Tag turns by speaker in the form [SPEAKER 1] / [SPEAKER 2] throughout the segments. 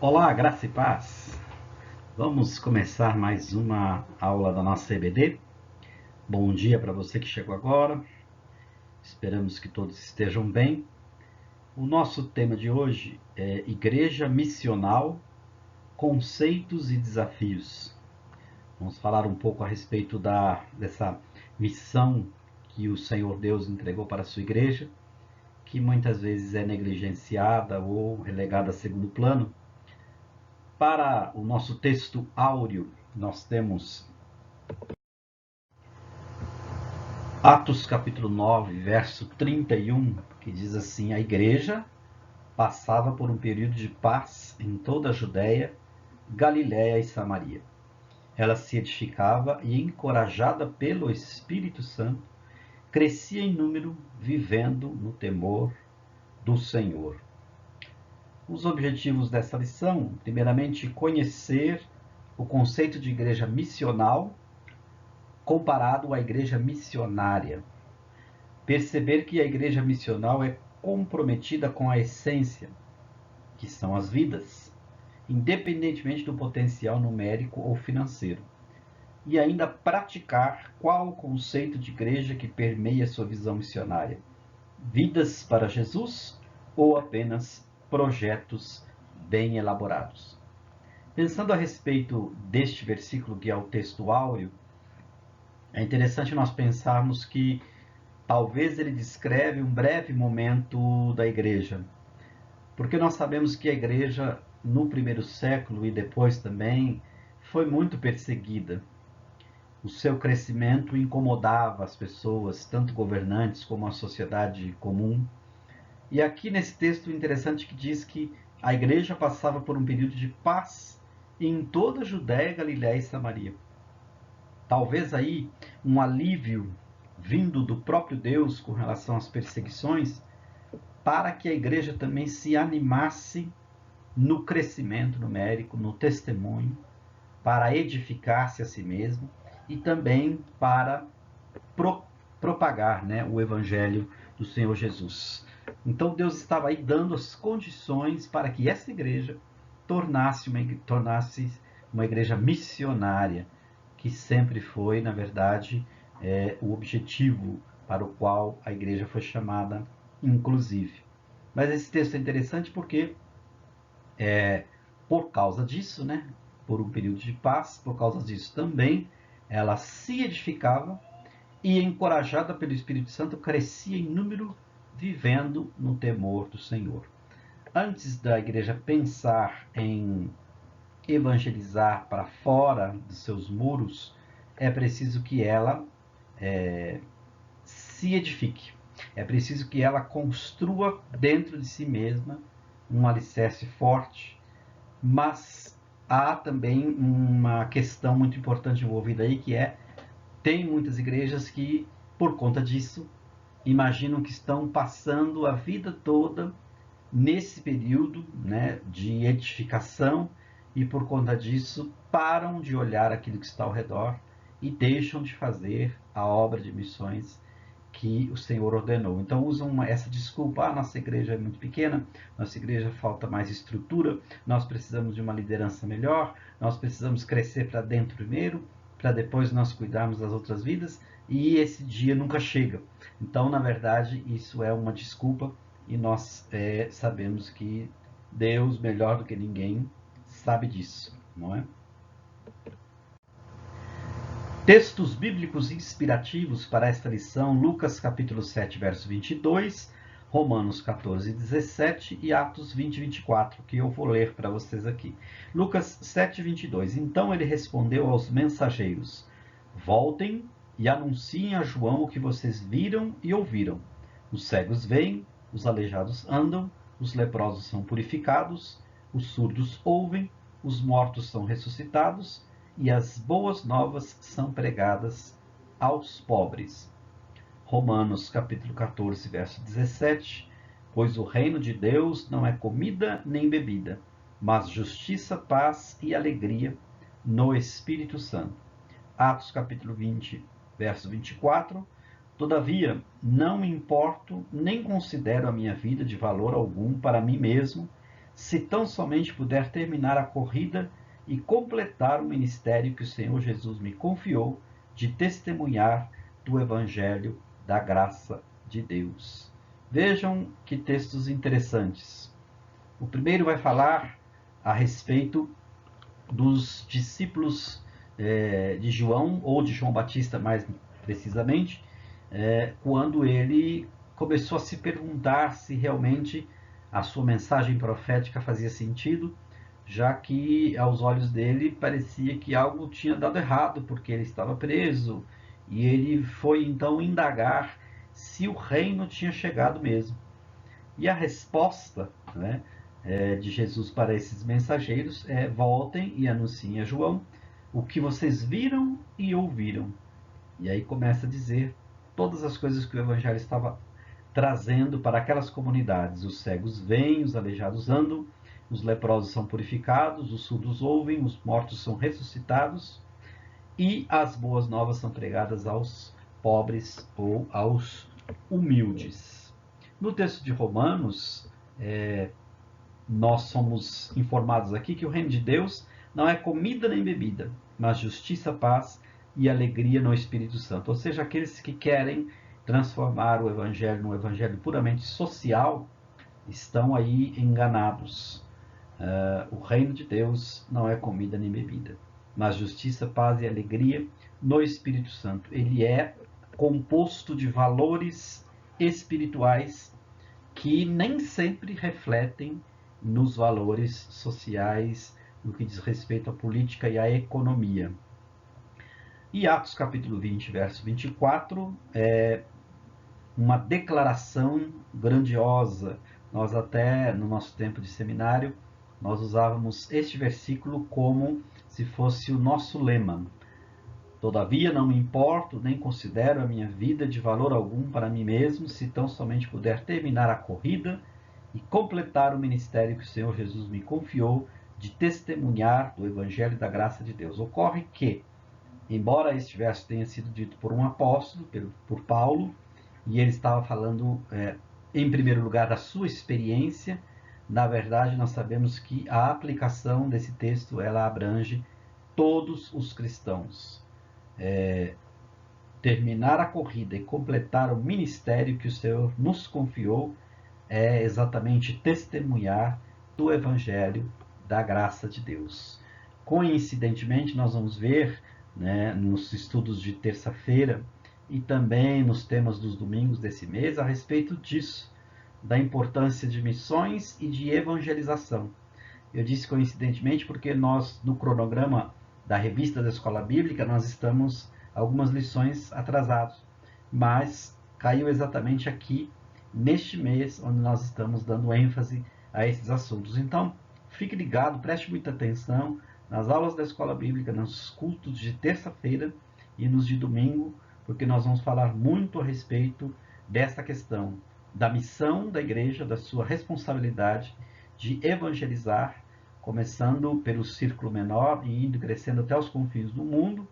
[SPEAKER 1] Olá, graça e paz. Vamos começar mais uma aula da nossa EBD. Bom dia para você que chegou agora. Esperamos que todos estejam bem. O nosso tema de hoje é Igreja Missional, Conceitos e Desafios. Vamos falar um pouco a respeito dessa missão que o Senhor Deus entregou para a sua igreja, que muitas vezes é negligenciada ou relegada a segundo plano. Para o nosso texto áureo, nós temos Atos capítulo 9, verso 31, que diz assim: A igreja passava por um período de paz em toda a Judéia, Galiléia e Samaria. Ela se edificava e, encorajada pelo Espírito Santo, crescia em número, vivendo no temor do Senhor. Os objetivos dessa lição, primeiramente, conhecer o conceito de igreja missional comparado à igreja missionária. Perceber que a igreja missional é comprometida com a essência, que são as vidas, independentemente do potencial numérico ou financeiro. E ainda praticar qual o conceito de igreja que permeia sua visão missionária: vidas para Jesus ou apenas projetos bem elaborados. Pensando a respeito deste versículo, que é o texto áureo, é interessante nós pensarmos que talvez ele descreve um breve momento da igreja, porque nós sabemos que a igreja no primeiro século e depois também foi muito perseguida. O seu crescimento incomodava as pessoas, tanto governantes como a sociedade comum. E aqui nesse texto interessante que diz que a igreja passava por um período de paz em toda a Judéia, Galiléia e Samaria. Talvez aí um alívio vindo do próprio Deus com relação às perseguições, para que a igreja também se animasse no crescimento numérico, no testemunho, para edificar-se a si mesmo e também para propagar, né, o evangelho do Senhor Jesus. Então Deus estava aí dando as condições para que essa igreja tornasse uma igreja missionária, que sempre foi, na verdade, o objetivo para o qual a igreja foi chamada, inclusive. Mas esse texto é interessante porque, por causa disso, né, por um período de paz, por causa disso também, ela se edificava e, encorajada pelo Espírito Santo, crescia em número, vivendo no temor do Senhor. Antes da igreja pensar em evangelizar para fora dos seus muros, é preciso que ela se edifique. É preciso que ela construa dentro de si mesma um alicerce forte, mas há também uma questão muito importante envolvida aí, que tem muitas igrejas que, por conta disso, imaginam que estão passando a vida toda nesse período, né, de edificação, e por conta disso param de olhar aquilo que está ao redor e deixam de fazer a obra de missões que o Senhor ordenou. Então usam essa desculpa: nossa igreja é muito pequena, nossa igreja falta mais estrutura, nós precisamos de uma liderança melhor, nós precisamos crescer para dentro primeiro, para depois nós cuidarmos das outras vidas, e esse dia nunca chega. Então, na verdade, isso é uma desculpa, e nós sabemos que Deus, melhor do que ninguém, sabe disso, não é? Textos bíblicos inspirativos para esta lição: Lucas capítulo 7, verso 22, Romanos 14, 17 e Atos 20, 24, que eu vou ler para vocês aqui. Lucas 7, 22. Então ele respondeu aos mensageiros: Voltem e anunciem a João o que vocês viram e ouviram. Os cegos veem, os aleijados andam, os leprosos são purificados, os surdos ouvem, os mortos são ressuscitados, e as boas novas são pregadas aos pobres. Romanos capítulo 14, verso 17. Pois o reino de Deus não é comida nem bebida, mas justiça, paz e alegria no Espírito Santo. Atos capítulo 20, verso 24. Todavia, não me importo nem considero a minha vida de valor algum para mim mesmo, se tão somente puder terminar a corrida e completar o ministério que o Senhor Jesus me confiou de testemunhar do Evangelho da graça de Deus. Vejam que textos interessantes. O primeiro vai falar a respeito dos discípulos de João, ou de João Batista mais precisamente, quando ele começou a se perguntar se realmente a sua mensagem profética fazia sentido, já que aos olhos dele parecia que algo tinha dado errado, porque ele estava preso, e ele foi então indagar se o reino tinha chegado mesmo. E a resposta, né, de Jesus para esses mensageiros é: voltem e anunciem a João o que vocês viram e ouviram. E aí começa a dizer todas as coisas que o Evangelho estava trazendo para aquelas comunidades. Os cegos veem, os aleijados andam, os leprosos são purificados, os surdos ouvem, os mortos são ressuscitados e as boas novas são pregadas aos pobres ou aos humildes. No texto de Romanos, nós somos informados aqui que o reino de Deus não é comida nem bebida, mas justiça, paz e alegria no Espírito Santo. Ou seja, aqueles que querem transformar o Evangelho num Evangelho puramente social estão aí enganados. O reino de Deus não é comida nem bebida, mas justiça, paz e alegria no Espírito Santo. Ele é composto de valores espirituais que nem sempre refletem nos valores sociais, no que diz respeito à política e à economia. E Atos capítulo 20, verso 24, é uma declaração grandiosa. Nós até, no nosso tempo de seminário, nós usávamos este versículo como se fosse o nosso lema. Todavia não me importo, nem considero a minha vida de valor algum para mim mesmo, se tão somente puder terminar a corrida e completar o ministério que o Senhor Jesus me confiou de testemunhar do Evangelho da graça de Deus. Ocorre que, embora este verso tenha sido dito por um apóstolo, por Paulo, e ele estava falando, em primeiro lugar, da sua experiência, na verdade nós sabemos que a aplicação desse texto ela abrange todos os cristãos. Terminar a corrida e completar o ministério que o Senhor nos confiou é exatamente testemunhar do Evangelho da graça de Deus. Coincidentemente, nós vamos ver, né, nos estudos de terça-feira e também nos temas dos domingos desse mês a respeito disso, da importância de missões e de evangelização. Eu disse coincidentemente porque nós, no cronograma da revista da Escola Bíblica, nós estamos algumas lições atrasados, mas caiu exatamente aqui, neste mês, onde nós estamos dando ênfase a esses assuntos. Então, fique ligado, preste muita atenção nas aulas da Escola Bíblica, nos cultos de terça-feira e nos de domingo, porque nós vamos falar muito a respeito dessa questão da missão da igreja, da sua responsabilidade de evangelizar, começando pelo círculo menor e indo crescendo até os confins do mundo,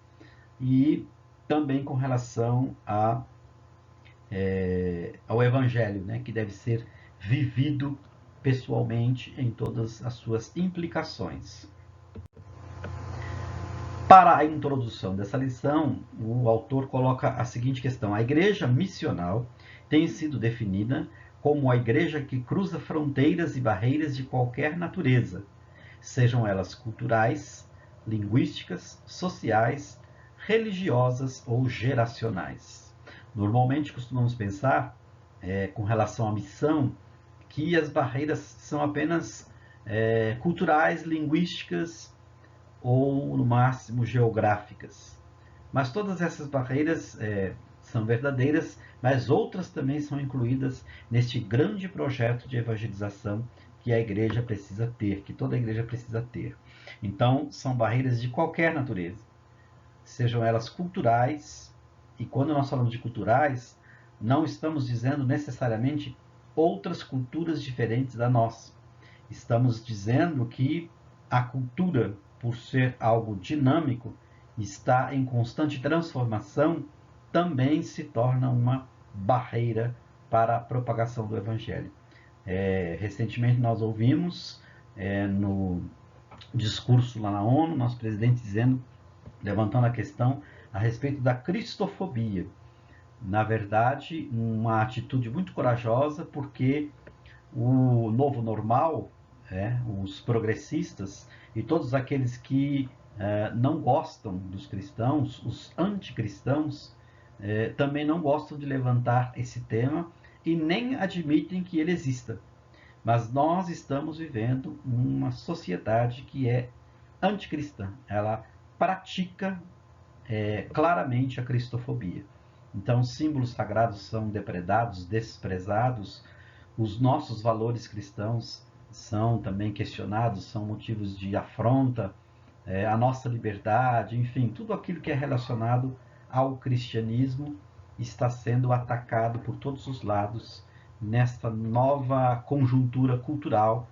[SPEAKER 1] e também com relação ao Evangelho, né, que deve ser vivido pessoalmente em todas as suas implicações. Para a introdução dessa lição, o autor coloca a seguinte questão: a igreja missional tem sido definida como a igreja que cruza fronteiras e barreiras de qualquer natureza, sejam elas culturais, linguísticas, sociais, religiosas ou geracionais. Normalmente costumamos pensar, com relação à missão, que as barreiras são apenas culturais, linguísticas ou, no máximo, geográficas. Mas todas essas barreiras são verdadeiras, mas outras também são incluídas neste grande projeto de evangelização que a igreja precisa ter, que toda a igreja precisa ter. Então, são barreiras de qualquer natureza, sejam elas culturais, e quando nós falamos de culturais, não estamos dizendo necessariamente outras culturas diferentes da nossa. Estamos dizendo que a cultura, por ser algo dinâmico, está em constante transformação, também se torna uma barreira para a propagação do Evangelho. Recentemente nós ouvimos no discurso lá na ONU, nosso presidente levantando a questão a respeito da cristofobia. Na verdade, uma atitude muito corajosa, porque o novo normal, os progressistas e todos aqueles que não gostam dos cristãos, os anticristãos, também não gostam de levantar esse tema e nem admitem que ele exista. Mas nós estamos vivendo uma sociedade que é anticristã. Ela pratica claramente a cristofobia. Então, os símbolos sagrados são depredados, desprezados, os nossos valores cristãos são também questionados, são motivos de afronta, a nossa liberdade, enfim, tudo aquilo que é relacionado ao cristianismo está sendo atacado por todos os lados nesta nova conjuntura cultural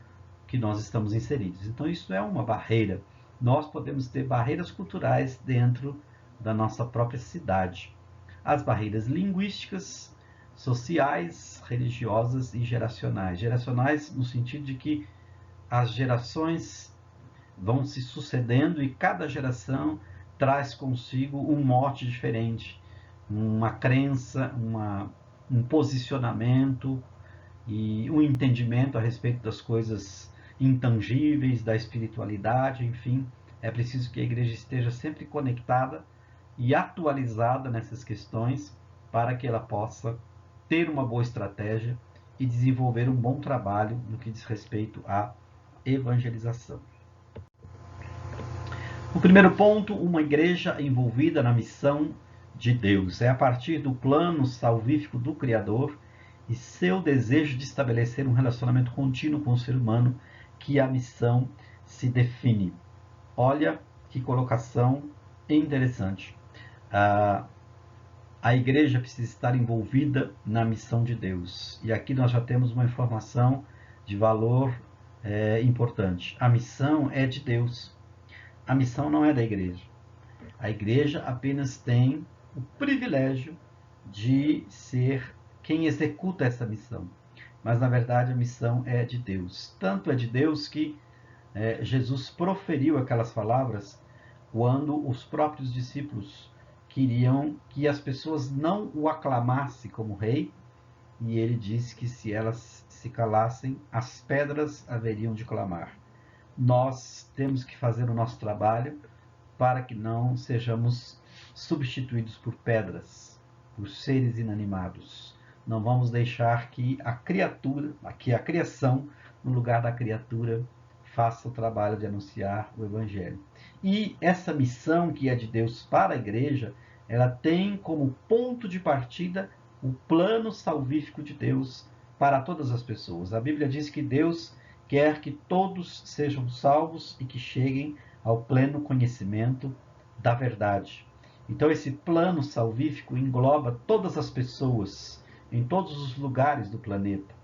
[SPEAKER 1] que nós estamos inseridos. Então, isso é uma barreira. Nós podemos ter barreiras culturais dentro da nossa própria cidade. As barreiras linguísticas, sociais, religiosas e geracionais. Geracionais no sentido de que as gerações vão se sucedendo e cada geração traz consigo um mote diferente, uma crença, um posicionamento e um entendimento a respeito das coisas intangíveis, da espiritualidade, enfim. É preciso que a igreja esteja sempre conectada e atualizada nessas questões para que ela possa ter uma boa estratégia e desenvolver um bom trabalho no que diz respeito à evangelização. O primeiro ponto, uma igreja envolvida na missão de Deus. É a partir do plano salvífico do Criador e seu desejo de estabelecer um relacionamento contínuo com o ser humano que a missão se define. Olha que colocação interessante. A igreja precisa estar envolvida na missão de Deus. E aqui nós já temos uma informação de valor importante. A missão é de Deus. A missão não é da igreja. A igreja apenas tem o privilégio de ser quem executa essa missão. Mas, na verdade, a missão é de Deus. Tanto é de Deus que Jesus proferiu aquelas palavras quando os próprios discípulos queriam que as pessoas não o aclamassem como rei, e ele disse que se elas se calassem, as pedras haveriam de clamar. Nós temos que fazer o nosso trabalho para que não sejamos substituídos por pedras, por seres inanimados. Não vamos deixar que a criação, no lugar da criatura, faça o trabalho de anunciar o Evangelho. E essa missão que é de Deus para a igreja, ela tem como ponto de partida o plano salvífico de Deus para todas as pessoas. A Bíblia diz que Deus quer que todos sejam salvos e que cheguem ao pleno conhecimento da verdade. Então, esse plano salvífico engloba todas as pessoas, em todos os lugares do planeta.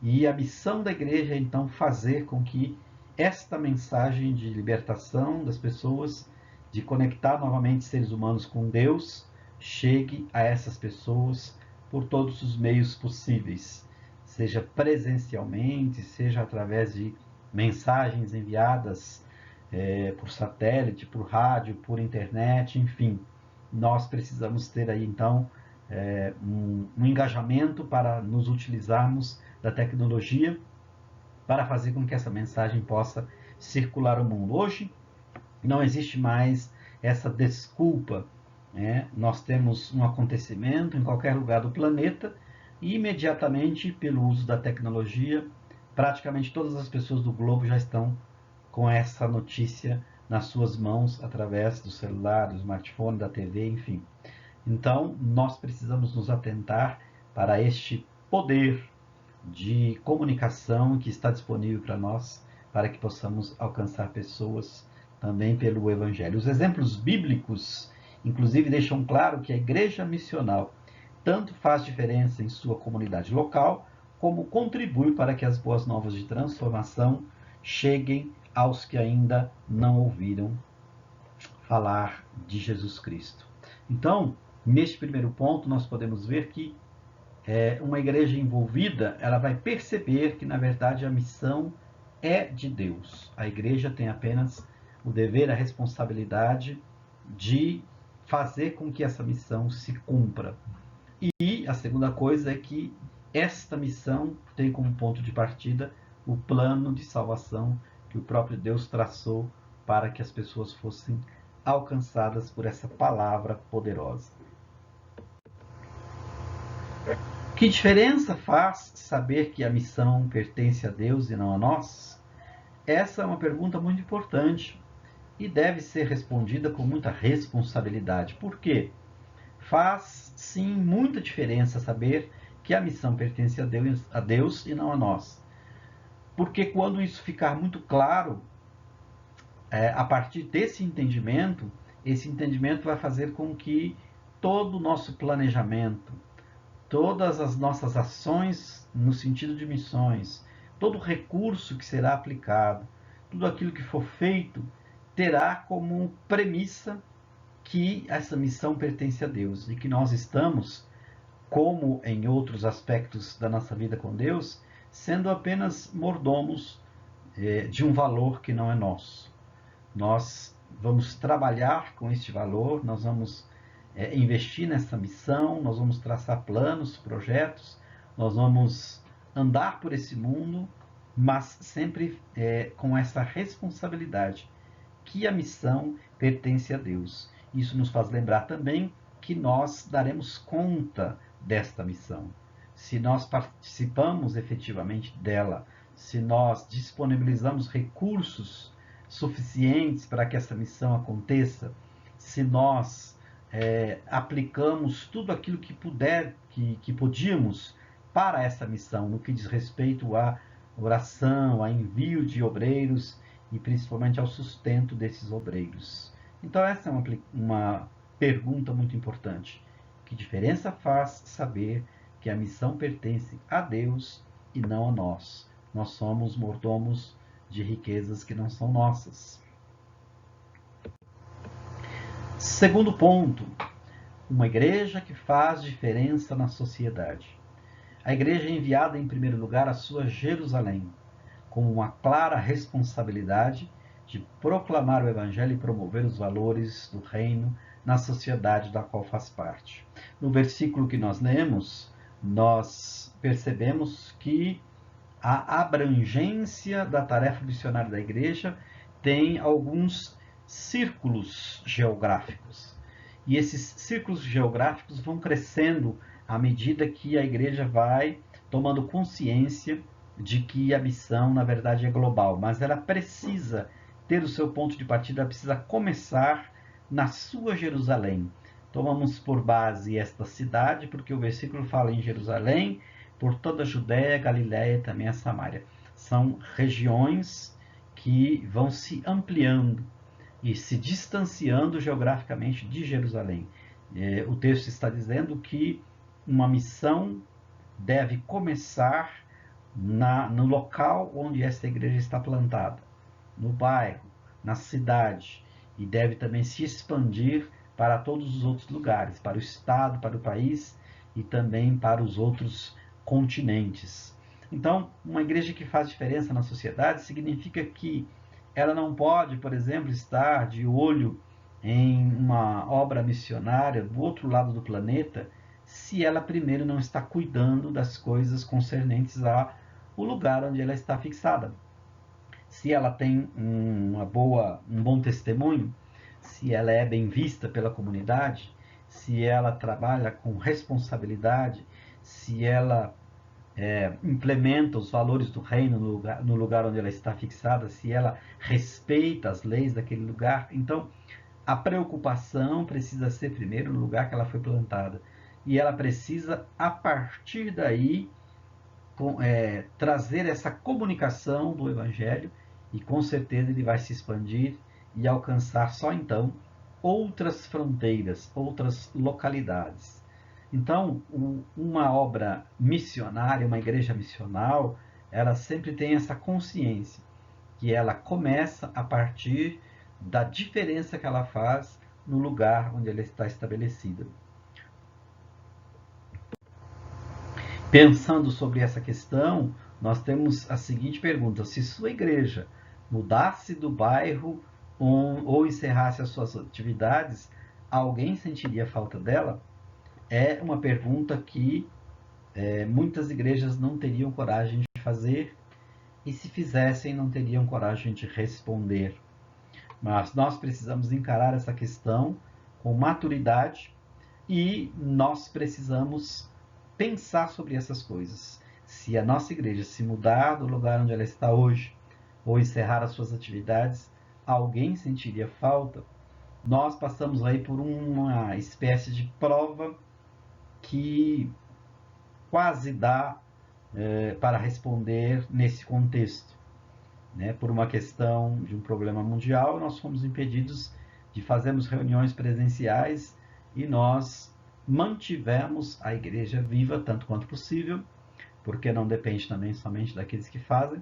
[SPEAKER 1] E a missão da igreja é, então, fazer com que esta mensagem de libertação das pessoas, de conectar novamente seres humanos com Deus, chegue a essas pessoas por todos os meios possíveis, seja presencialmente, seja através de mensagens enviadas por satélite, por rádio, por internet, enfim. Nós precisamos ter aí, então, um engajamento para nos utilizarmos da tecnologia para fazer com que essa mensagem possa circular o mundo. Hoje não existe mais essa desculpa. Nós temos um acontecimento em qualquer lugar do planeta e imediatamente, pelo uso da tecnologia, praticamente todas as pessoas do globo já estão com essa notícia nas suas mãos através do celular, do smartphone, da TV, enfim. Então, nós precisamos nos atentar para este poder de comunicação que está disponível para nós, para que possamos alcançar pessoas também pelo Evangelho. Os exemplos bíblicos, inclusive, deixam claro que a igreja missional tanto faz diferença em sua comunidade local, como contribui para que as boas novas de transformação cheguem aos que ainda não ouviram falar de Jesus Cristo. Então, neste primeiro ponto, nós podemos ver que uma igreja envolvida, ela vai perceber que, na verdade, a missão é de Deus. A igreja tem apenas o dever, a responsabilidade de fazer com que essa missão se cumpra. E a segunda coisa é que esta missão tem como ponto de partida o plano de salvação que o próprio Deus traçou para que as pessoas fossem alcançadas por essa palavra poderosa. Que diferença faz saber que a missão pertence a Deus e não a nós? Essa é uma pergunta muito importante e deve ser respondida com muita responsabilidade. Por quê? Faz sim muita diferença saber que a missão pertence a Deus e não a nós. Porque quando isso ficar muito claro, a partir desse entendimento, esse entendimento vai fazer com que todo o nosso planejamento, todas as nossas ações no sentido de missões, todo recurso que será aplicado, tudo aquilo que for feito, terá como premissa que essa missão pertence a Deus e que nós estamos, como em outros aspectos da nossa vida com Deus, sendo apenas mordomos de um valor que não é nosso. Nós vamos trabalhar com este valor, nós vamos investir nessa missão, nós vamos traçar planos, projetos, nós vamos andar por esse mundo, mas sempre com essa responsabilidade que a missão pertence a Deus. Isso nos faz lembrar também que nós daremos conta desta missão. Se nós participamos efetivamente dela, se nós disponibilizamos recursos suficientes para que essa missão aconteça, se nós aplicamos tudo aquilo que podíamos para essa missão, no que diz respeito à oração, a envio de obreiros e principalmente ao sustento desses obreiros. Então essa é uma pergunta muito importante. Que diferença faz saber que a missão pertence a Deus e não a nós? Nós somos mordomos de riquezas que não são nossas. Segundo ponto, uma igreja que faz diferença na sociedade. A igreja é enviada em primeiro lugar à sua Jerusalém, com uma clara responsabilidade de proclamar o Evangelho e promover os valores do reino na sociedade da qual faz parte. No versículo que nós lemos, nós percebemos que a abrangência da tarefa missionária da igreja tem alguns círculos geográficos. E esses círculos geográficos vão crescendo à medida que a igreja vai tomando consciência de que a missão, na verdade, é global, mas ela precisa ter o seu ponto de partida, ela precisa começar na sua Jerusalém. Tomamos por base esta cidade, porque o versículo fala em Jerusalém, por toda a Judéia, Galiléia e também a Samária. São regiões que vão se ampliando e se distanciando geograficamente de Jerusalém. O texto está dizendo que uma missão deve começar no local onde esta igreja está plantada, no bairro, na cidade, e deve também se expandir para todos os outros lugares, para o estado, para o país e também para os outros continentes. Então, uma igreja que faz diferença na sociedade significa que ela não pode, por exemplo, estar de olho em uma obra missionária do outro lado do planeta se ela primeiro não está cuidando das coisas concernentes ao lugar onde ela está fixada. Se ela tem um bom testemunho, se ela é bem vista pela comunidade, se ela trabalha com responsabilidade, se ela implementa os valores do reino no lugar onde ela está fixada, se ela respeita as leis daquele lugar. Então, a preocupação precisa ser primeiro no lugar que ela foi plantada. E ela precisa, a partir daí, trazer essa comunicação do Evangelho, e com certeza ele vai se expandir e alcançar só então outras fronteiras, outras localidades. Então, uma obra missionária, uma igreja missional, ela sempre tem essa consciência que ela começa a partir da diferença que ela faz no lugar onde ela está estabelecida. Pensando sobre essa questão, nós temos a seguinte pergunta: se sua igreja mudasse do bairro ou encerrasse as suas atividades, alguém sentiria falta dela? É uma pergunta que muitas igrejas não teriam coragem de fazer, e se fizessem, não teriam coragem de responder. Mas nós precisamos encarar essa questão com maturidade e nós precisamos pensar sobre essas coisas. Se a nossa igreja se mudar do lugar onde ela está hoje ou encerrar as suas atividades, alguém sentiria falta? Nós passamos aí por uma espécie de prova que quase dá para responder nesse contexto. Né? Por uma questão de um problema mundial, nós fomos impedidos de fazermos reuniões presenciais e nós mantivemos a igreja viva tanto quanto possível, porque não depende também somente daqueles que fazem,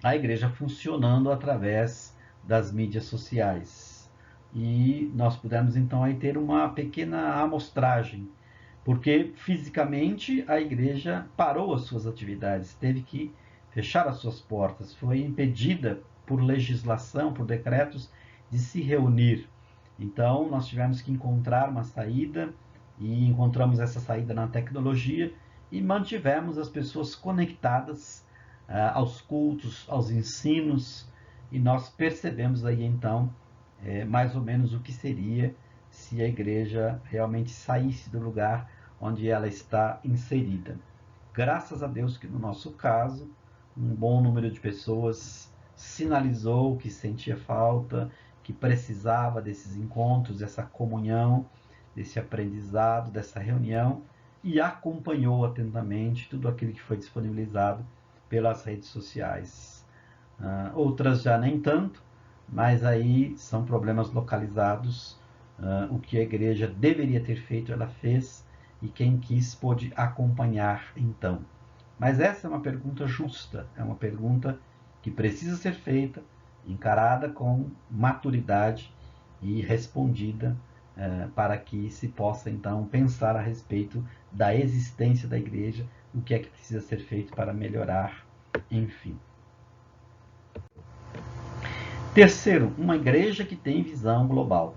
[SPEAKER 1] a igreja funcionando através das mídias sociais. E nós pudemos então aí ter uma pequena amostragem, porque fisicamente a igreja parou as suas atividades, teve que fechar as suas portas, foi impedida por legislação, por decretos, de se reunir. Então nós tivemos que encontrar uma saída e encontramos essa saída na tecnologia e mantivemos as pessoas conectadas aos cultos, aos ensinos, e nós percebemos aí então mais ou menos o que seria se a igreja realmente saísse do lugar onde ela está inserida. Graças a Deus que no nosso caso, um bom número de pessoas sinalizou que sentia falta, que precisava desses encontros, dessa comunhão, desse aprendizado, dessa reunião, e acompanhou atentamente tudo aquilo que foi disponibilizado pelas redes sociais. Outras já nem tanto, mas aí são problemas localizados. O que a igreja deveria ter feito, ela fez, e quem quis pôde acompanhar então. Mas essa é uma pergunta justa, é uma pergunta que precisa ser feita, encarada com maturidade e respondida para que se possa então pensar a respeito da existência da igreja, o que é que precisa ser feito para melhorar, enfim. Terceiro, uma igreja que tem visão global.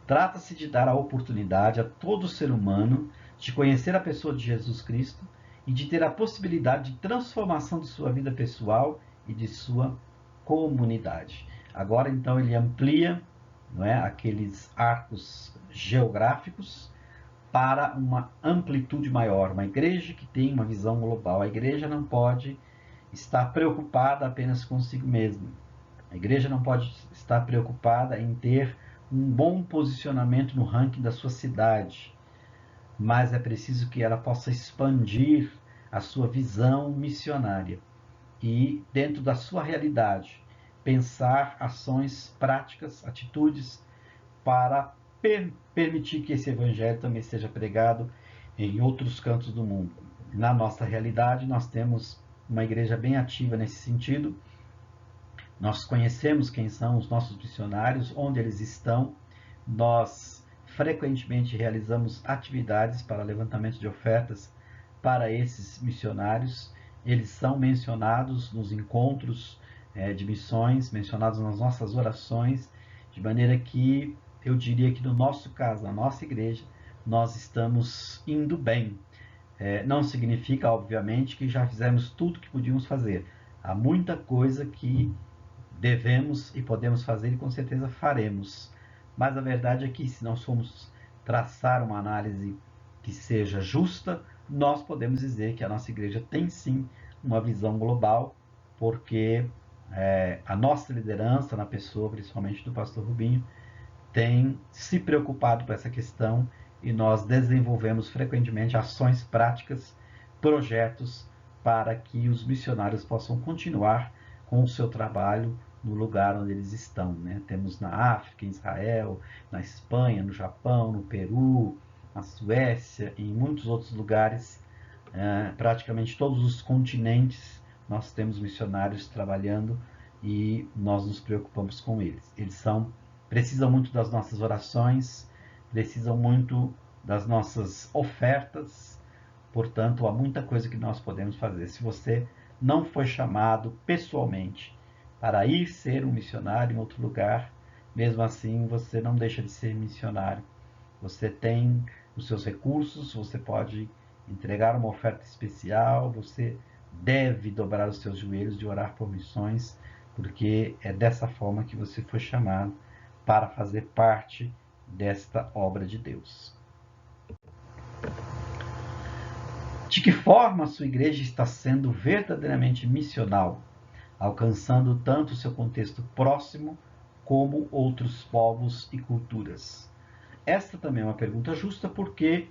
[SPEAKER 1] Trata-se de dar a oportunidade a todo ser humano de conhecer a pessoa de Jesus Cristo e de ter a possibilidade de transformação de sua vida pessoal e de sua comunidade. Agora, então, ele amplia, não é, aqueles arcos geográficos para uma amplitude maior. Uma igreja que tem uma visão global. A igreja não pode estar preocupada apenas consigo mesma. A igreja não pode estar preocupada em ter um bom posicionamento no ranking da sua cidade, mas é preciso que ela possa expandir a sua visão missionária e, dentro da sua realidade, pensar ações práticas, atitudes para permitir que esse evangelho também seja pregado em outros cantos do mundo. Na nossa realidade, nós temos uma igreja bem ativa nesse sentido. Nós conhecemos quem são os nossos missionários, onde eles estão. Nós frequentemente realizamos atividades para levantamento de ofertas para esses missionários. Eles são mencionados nos encontros de missões, mencionados nas nossas orações, de maneira que eu diria que no nosso caso, na nossa igreja, nós estamos indo bem. Não significa, obviamente, que já fizemos tudo que podíamos fazer. Há muita coisa que devemos e podemos fazer e com certeza faremos. Mas a verdade é que se nós formos traçar uma análise que seja justa, nós podemos dizer que a nossa igreja tem sim uma visão global, porque a nossa liderança, na pessoa principalmente do pastor Rubinho, tem se preocupado com essa questão e nós desenvolvemos frequentemente ações práticas, projetos para que os missionários possam continuar com o seu trabalho no lugar onde eles estão. Né? Temos na África, em Israel, na Espanha, no Japão, no Peru, na Suécia e em muitos outros lugares, praticamente todos os continentes, nós temos missionários trabalhando e nós nos preocupamos com eles. Eles precisam muito das nossas orações, precisam muito das nossas ofertas, Portanto, há muita coisa que nós podemos fazer. Se você não foi chamado pessoalmente para ir ser um missionário em outro lugar, mesmo assim você não deixa de ser missionário. Você tem os seus recursos, você pode entregar uma oferta especial, você deve dobrar os seus joelhos e orar por missões, porque é dessa forma que você foi chamado para fazer parte desta obra de Deus. De que forma a sua igreja está sendo verdadeiramente missional, alcançando tanto o seu contexto próximo como outros povos e culturas? Esta também é uma pergunta justa, porque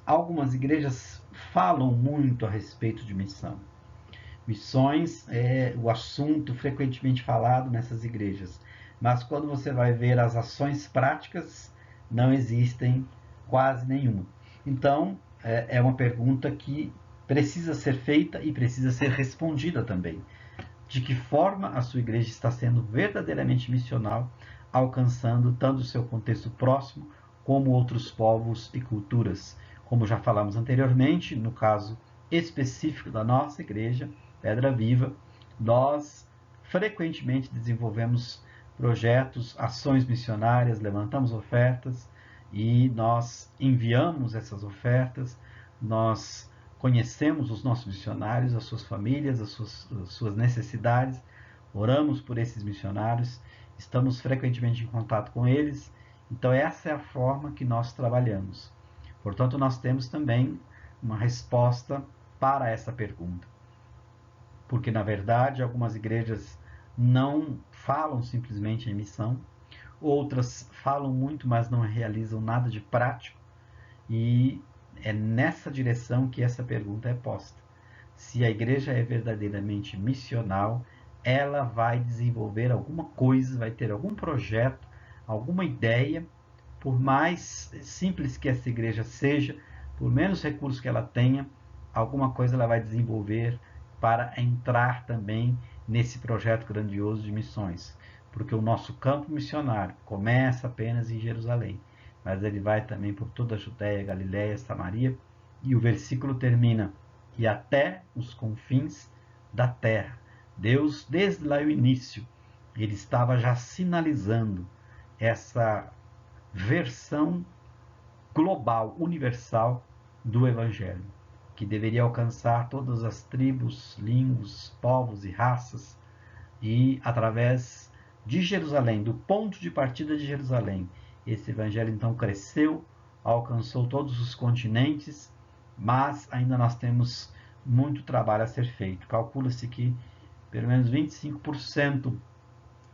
[SPEAKER 1] algumas igrejas falam muito a respeito de missão. Missões é o assunto frequentemente falado nessas igrejas, mas quando você vai ver as ações práticas, não existem quase nenhuma. Então, é uma pergunta que precisa ser feita e precisa ser respondida também. De que forma a sua igreja está sendo verdadeiramente missional, alcançando tanto o seu contexto próximo como outros povos e culturas? Como já falamos anteriormente, no caso específico da nossa igreja, Pedra Viva, nós frequentemente desenvolvemos projetos, ações missionárias, levantamos ofertas e nós enviamos essas ofertas, nós conhecemos os nossos missionários, as suas famílias, as suas necessidades, oramos por esses missionários, estamos frequentemente em contato com eles. Então essa é a forma que nós trabalhamos. Portanto, nós temos também uma resposta para essa pergunta. Porque, na verdade, algumas igrejas não falam simplesmente em missão, outras falam muito, mas não realizam nada de prático, e é nessa direção que essa pergunta é posta. Se a igreja é verdadeiramente missional, ela vai desenvolver alguma coisa, vai ter algum projeto, alguma ideia, por mais simples que essa igreja seja, por menos recursos que ela tenha, alguma coisa ela vai desenvolver para entrar também nesse projeto grandioso de missões. Porque o nosso campo missionário começa apenas em Jerusalém, mas ele vai também por toda a Judéia, Galiléia, Samaria, e o versículo termina: e até os confins da terra. Deus, desde lá o início, ele estava já sinalizando essa versão global, universal do Evangelho, que deveria alcançar todas as tribos, línguas, povos e raças, e através de Jerusalém, do ponto de partida de Jerusalém, esse Evangelho então cresceu, alcançou todos os continentes, mas ainda nós temos muito trabalho a ser feito. Calcula-se que pelo menos 25%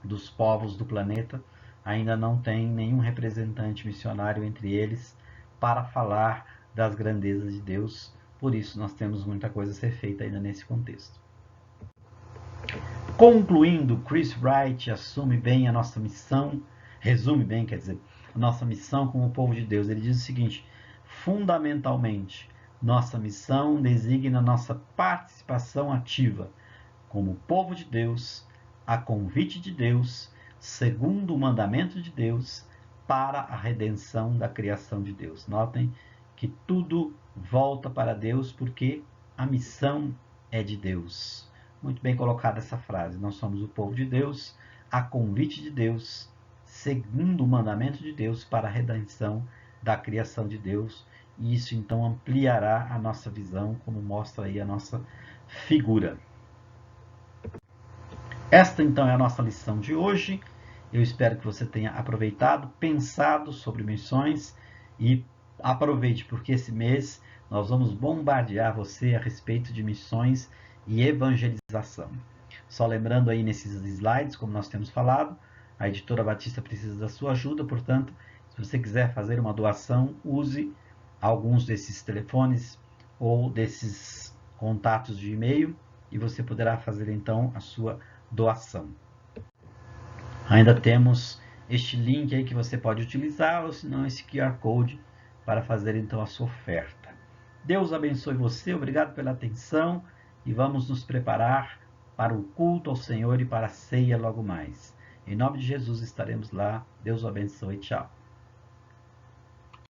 [SPEAKER 1] dos povos do planeta ainda não tem nenhum representante missionário entre eles para falar das grandezas de Deus. Por isso nós temos muita coisa a ser feita ainda nesse contexto. Concluindo, Chris Wright assume bem a nossa missão, resume bem, quer dizer, a nossa missão como povo de Deus. Ele diz o seguinte: fundamentalmente, nossa missão designa nossa participação ativa como povo de Deus, a convite de Deus, segundo o mandamento de Deus, para a redenção da criação de Deus. Notem que tudo volta para Deus, porque a missão é de Deus. Muito bem colocada essa frase. Nós somos o povo de Deus, a convite de Deus, segundo o mandamento de Deus, para a redenção da criação de Deus. E isso então ampliará a nossa visão, como mostra aí a nossa figura. Esta então é a nossa lição de hoje. Eu espero que você tenha aproveitado, pensado sobre missões, e aproveite, porque esse mês nós vamos bombardear você a respeito de missões e evangelização. Só lembrando aí nesses slides, como nós temos falado, a Editora Batista precisa da sua ajuda, portanto, se você quiser fazer uma doação, use alguns desses telefones ou desses contatos de e-mail e você poderá fazer então a sua doação. Ainda temos este link aí que você pode utilizar, ou se não, esse QR Code para fazer então a sua oferta. Deus abençoe você, obrigado pela atenção, e vamos nos preparar para o culto ao Senhor e para a ceia logo mais. Em nome de Jesus estaremos lá. Deus o abençoe. Tchau.